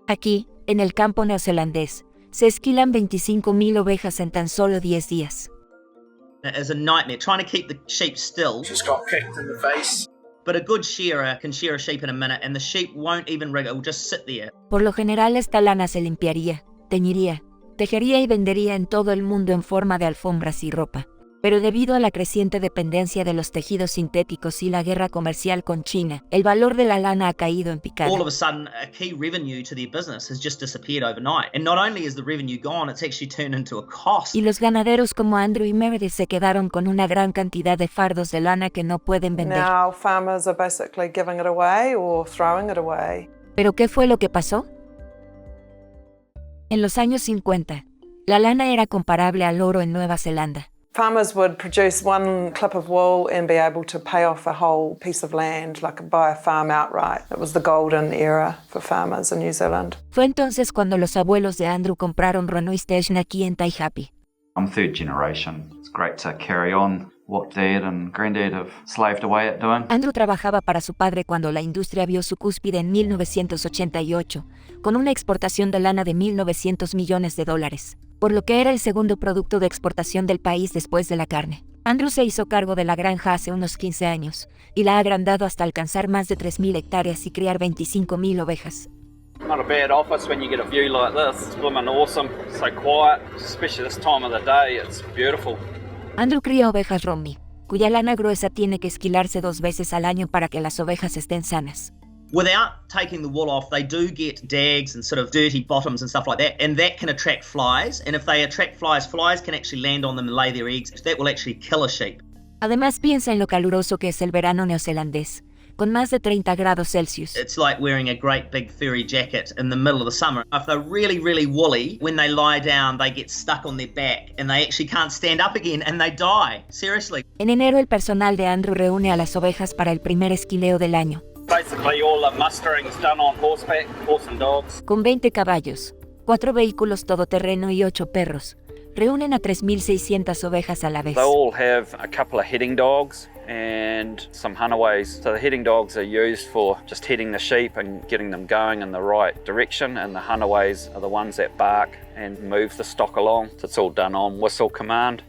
Aquí, en el campo neozelandés, se esquilan 25.000 ovejas en tan solo 10 días. It's a nightmare trying to keep the sheep still. Just got kicked in the face. But a good shearer can shear a sheep in a minute and the sheep won't even wriggle, it will just sit there. Por lo general esta lana se limpiaría, teñiría, tejería y vendería en todo el mundo en forma de alfombras y ropa. Pero debido a la creciente dependencia de los tejidos sintéticos y la guerra comercial con China, el valor de la lana ha caído en picada. All of a sudden, a key revenue to their business has just disappeared overnight. And not only is the revenue gone, it's actually turned into a cost. Y los ganaderos como Andrew y Meredith se quedaron con una gran cantidad de fardos de lana que no pueden vender. Now farmers are basically giving it away or throwing it away. ¿Pero qué fue lo que pasó? En los años 50, la lana era comparable al oro en Nueva Zelanda. Farmers would produce one clip of wool and be able to pay off a whole piece of land, like buy a farm outright. It was the golden era for farmers in New Zealand. Fue entonces cuando los abuelos de Andrew compraron Ruanui Station aquí en Taihape. I'm third generation. It's great to carry on what Dad and Granddad have slaved away at doing. Andrew trabajaba para su padre cuando la industria vio su cúspide en 1988, con una exportación de lana de $1.900 millones, por lo que era el segundo producto de exportación del país después de la carne. Andrew se hizo cargo de la granja hace unos 15 años, y la ha agrandado hasta alcanzar más de 3.000 hectáreas y criar 25.000 ovejas. Not a bad office when you get a view like this. It's blooming awesome, so quiet, especially this time of the day, it's beautiful. Andrew cría ovejas Romy, cuya lana gruesa tiene que esquilarse 2 veces al año para que las ovejas estén sanas. Without taking the wool off, they do get dags and sort of dirty bottoms and stuff like that, and that can attract flies. And if they attract flies, flies can actually land on them and lay their eggs. That will actually kill a sheep. Además, piensa en lo caluroso que es el verano neozelandés, con más de 30 grados Celsius. It's like wearing a great big furry jacket in the middle of the summer. If they're really, really woolly, when they lie down, they get stuck on their back and they actually can't stand up again and they die. Seriously. En enero, el personal de Andrew reúne a las ovejas para el primer esquileo del año. Basically all the mustering's done on horseback, horse and dogs. Con 20 caballos, 4 vehículos todoterreno y 8 perros, reúnen a 3.600 ovejas a la vez. They all have a couple of heading dogs and some hunaways. So the heading dogs are used for just heading the sheep and getting them going in the right direction, and the hunaways are the ones that bark and move the stock along. So it's all done on whistle command.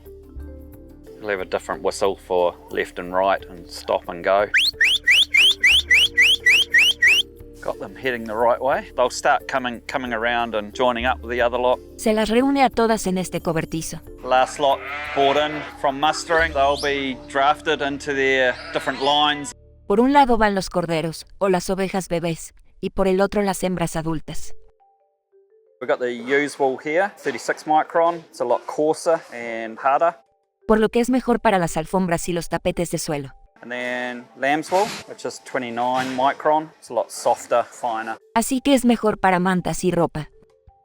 We'll have a different whistle for left and right and stop and go. Got them heading the right way. They'll start coming around and joining up with the other lot. Se las reúne a todas en este cobertizo. Last lot brought in from mustering. They'll be drafted into their different lines. Por un lado van los corderos, o las ovejas bebés, y por el otro las hembras adultas. We've got the ewes wool here, 36 micron. It's a lot coarser and harder. Por lo que es mejor para las alfombras y los tapetes de suelo. And then lamb's wool, which is 29 micron. It's a lot softer, finer. Así que es mejor para mantas y ropa.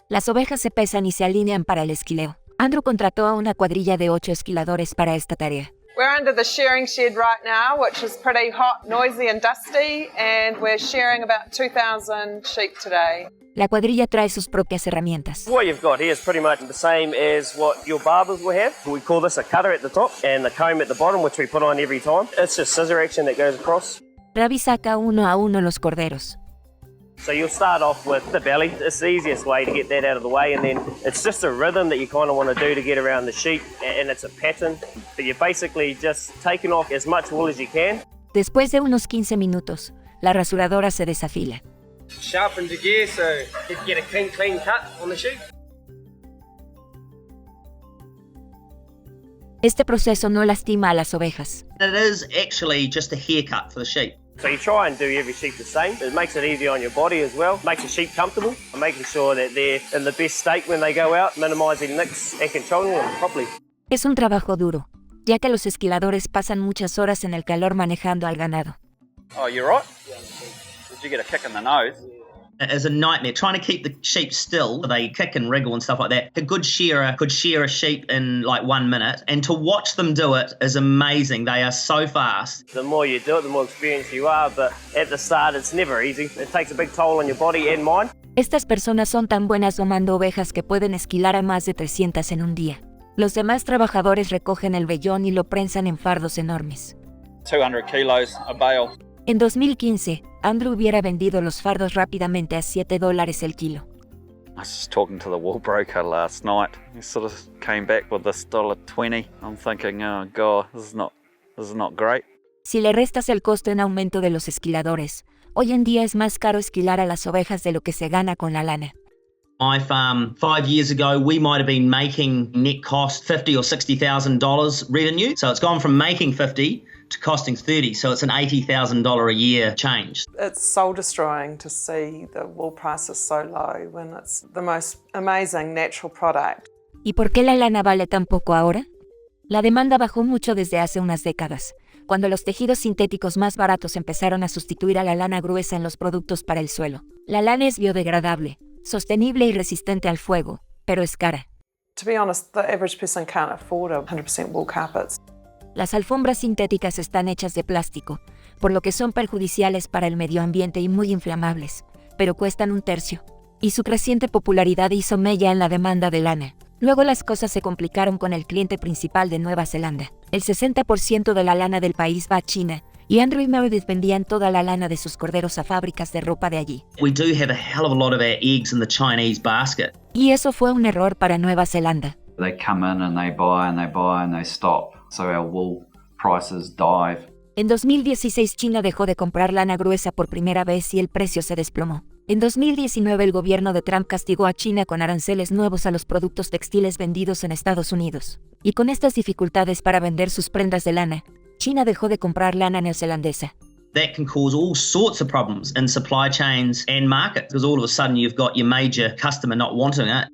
Las ovejas se pesan y se alinean para el esquileo. Andrew contrató a una cuadrilla de 8 esquiladores para esta tarea. We're under the shearing shed right now, which is pretty hot, noisy and dusty, and we're shearing about 2,000 sheep today. La cuadrilla trae sus propias herramientas. What you've got here is pretty much the same as what your barbers will have. We call this a cutter at the top and the comb at the bottom, which we put on every time. It's just scissor action that goes across. Ravi saca uno a uno los corderos. So you'll start off with the belly. It's the easiest way to get that out of the way, and then it's just a rhythm that you kind of want to do to get around the sheep, and it's a pattern. But you're basically just taking off as much wool as you can. Después de unos 15 minutos, la rasuradora se desafila. Sharpen the gear so you can get a clean cut on the sheep. Este proceso no lastima a las ovejas. It is actually just a haircut for the sheep. So you try and do every sheep the same. It makes it easier on your body as well. Makes the sheep comfortable and making sure that they're in the best state when they go out, minimising nicks and controlling them properly. Es un trabajo duro, ya que los esquiladores pasan muchas horas en el calor manejando al ganado. Oh, you're right? Did you get a kick in the nose? It's a nightmare trying to keep the sheep still. They kick and wriggle and stuff like that. A good shearer could shear a sheep in like 1 minute, and to watch them do it is amazing. They are so fast. The more you do it, the more experienced you are, but at the start it's never easy. It takes a big toll on your body and mind. Estas personas son tan buenas domando ovejas que pueden esquilar a más de 300 en un día. Los demás trabajadores recogen el vellón y lo prensan en fardos enormes. 200 kilos a bale. En 2015, Andrew hubiera vendido los fardos rápidamente a $7 el kilo. I was just talking to the wool broker last night. He sort of came back with this $1.20. I'm thinking, oh God, this is not great. Si le restas el costo en aumento de los esquiladores, hoy en día es más caro esquilar a las ovejas de lo que se gana con la lana. My farm 5 years ago, we might have been making net cost $50,000 or $60,000 revenue. So it's gone from making 50 to costing 30. So it's an $80,000 a year change. It's soul destroying to see the wool prices so low when it's the most amazing natural product. ¿Y por qué la lana vale tan poco ahora? La demanda bajó mucho desde hace unas décadas, cuando los tejidos sintéticos más baratos empezaron a sustituir a la lana gruesa en los productos para el suelo. La lana es biodegradable, sostenible y resistente al fuego, pero es cara. To be honest, the average person can't afford 100% wool carpets. Las alfombras sintéticas están hechas de plástico, por lo que son perjudiciales para el medio ambiente y muy inflamables, pero cuestan un tercio. Y su creciente popularidad hizo mella en la demanda de lana. Luego las cosas se complicaron con el cliente principal de Nueva Zelanda. El 60% de la lana del país va a China, y Andrew y Meredith vendían toda la lana de sus corderos a fábricas de ropa de allí. We do have a hell of a lot of our eggs in the Chinese basket. Y eso fue un error para Nueva Zelanda. They come in and they buy and they buy and they stop. So our wool prices dive. En 2016 China dejó de comprar lana gruesa por primera vez y el precio se desplomó. En 2019 el gobierno de Trump castigó a China con aranceles nuevos a los productos textiles vendidos en Estados Unidos. Y con estas dificultades para vender sus prendas de lana, China dejó de comprar lana neozelandesa. That can cause all sorts of problems in supply chains and markets, because all of a sudden you've got your major customer not wanting it.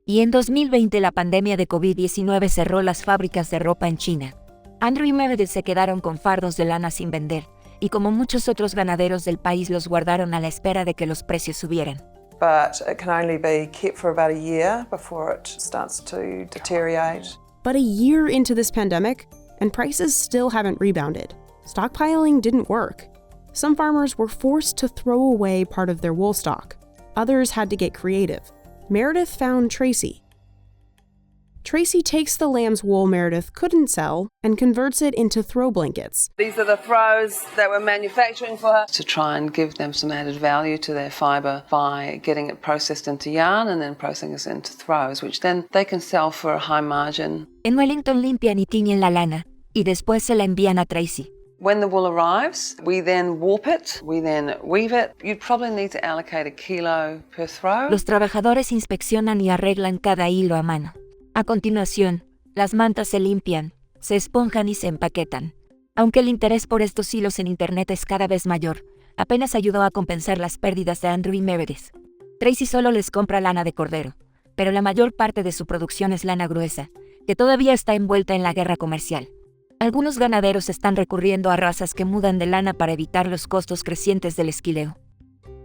Y en 2020 la pandemia de COVID-19 cerró las fábricas de ropa en China. Andrew y Meredith se quedaron con fardos de lana sin vender, y como muchos otros ganaderos del país los guardaron a la espera de que los precios subieran. But it can only be kept for about a year before it starts to deteriorate. But a year into this pandemic, and prices still haven't rebounded. Stockpiling didn't work. Some farmers were forced to throw away part of their wool stock. Others had to get creative. Meredith found Tracy. Tracy takes the lamb's wool Meredith couldn't sell and converts it into throw blankets. These are the throws that we're manufacturing for her to try and give them some added value to their fibre by getting it processed into yarn and then processing it into throws, which then they can sell for a high margin. En Wellington limpian y tiñen la lana, y después se la envían a Tracy. When the wool arrives, we then warp it, we then weave it. You'd probably need to allocate a kilo per throw. Los trabajadores inspeccionan y arreglan cada hilo a mano. A continuación, las mantas se limpian, se esponjan y se empaquetan. Aunque el interés por estos hilos en internet es cada vez mayor, apenas ayudó a compensar las pérdidas de Andrew y Meredith. Tracy solo les compra lana de cordero, pero la mayor parte de su producción es lana gruesa, que todavía está envuelta en la guerra comercial. Algunos ganaderos están recurriendo a razas que mudan de lana para evitar los costos crecientes del esquileo.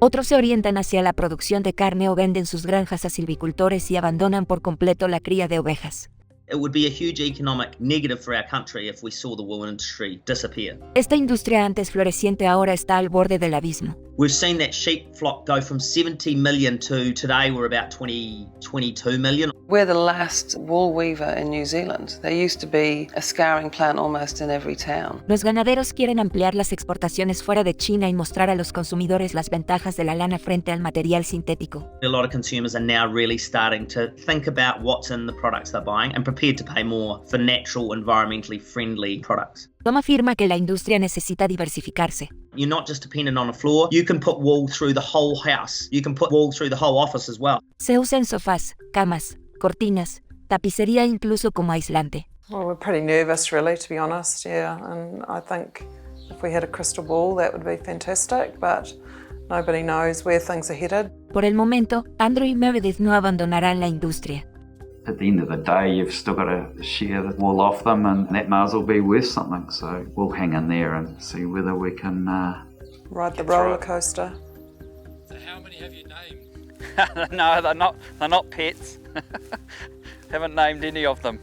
Otros se orientan hacia la producción de carne o venden sus granjas a silvicultores y abandonan por completo la cría de ovejas. It would be a huge economic negative for our country if we saw the wool industry disappear. Esta industria antes floreciente ahora está al borde del abismo. We've seen that sheep flock go from 70 million to today we're about 22 million. We're the last wool weaver in New Zealand. There used to be a scouring plant almost in every town. Los ganaderos quieren ampliar las exportaciones fuera de China y mostrar a los consumidores las ventajas de la lana frente al material sintético. A lot of consumers are now really starting to think about what's in the products they're buying and prepared to pay more for natural, environmentally friendly products. Tom afirma que la industria necesita diversificarse. You're not just dependent on a floor. You can put wool through the whole house. You can put wool through the whole office as well. Se usa en sofás, camas, cortinas, tapicería incluso como aislante. Well, we're pretty nervous really, to be honest, yeah. And I think if we had a crystal ball, that would be fantastic, but nobody knows where things are headed. Por el momento, Andrew y Meredith no abandonarán la industria. At the end of the day, you've still got to shear the wool off them, and that may as well be worth something. So we'll hang in there and see whether we can ride the roller coaster. So how many have you named? No, they're not pets. Haven't named any of them.